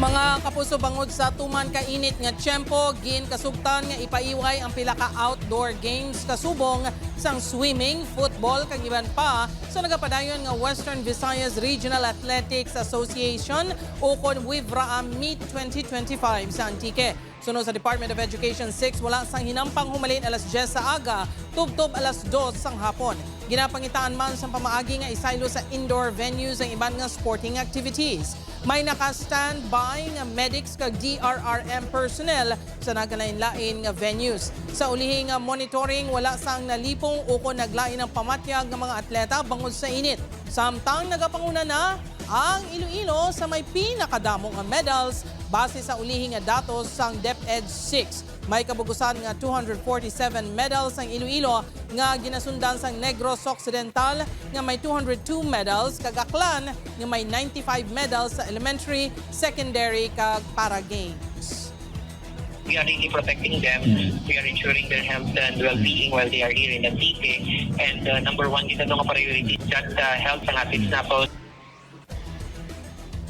Mga kapuso bangud sa tuman ka init nga tiyempo, gin kasugtan nga ipaiway ang pila ka outdoor games kasubong sang swimming, football kag iban pa sa nagapadayon nga Western Visayas Regional Athletics Association o kon WVRAA Meet 2025 sa Antique. Sunod sa Department of Education 6, wala sang hinampang humalin alas 10 sa aga, tubtob alas 2 sang hapon. Ginapangitaan man sa pamaagi nga isaylo sa indoor venues ang iban nga sporting activities. May naka-standby nga medics kag DRRM personnel sa nagalain-lain nga venues. Sa ulihing nga monitoring, wala sang nalipong o kung naglain ng pamatyag ng mga atleta bangod sa init. Samtang nagapanguna na ang Iloilo sa may pinakadamong nga medals base sa ulihing nga datos sang DepEd 6. May kabugusan nga 247 medals ang Iloilo nga ginasundan sang Negros Occidental nga may 202 medals kag Aklan nga may 95 medals sa elementary, secondary kag para games. We are really protecting them. We are ensuring their health and well-being while they are here in the city. And number one, kita nga priority that health ng athletes na po.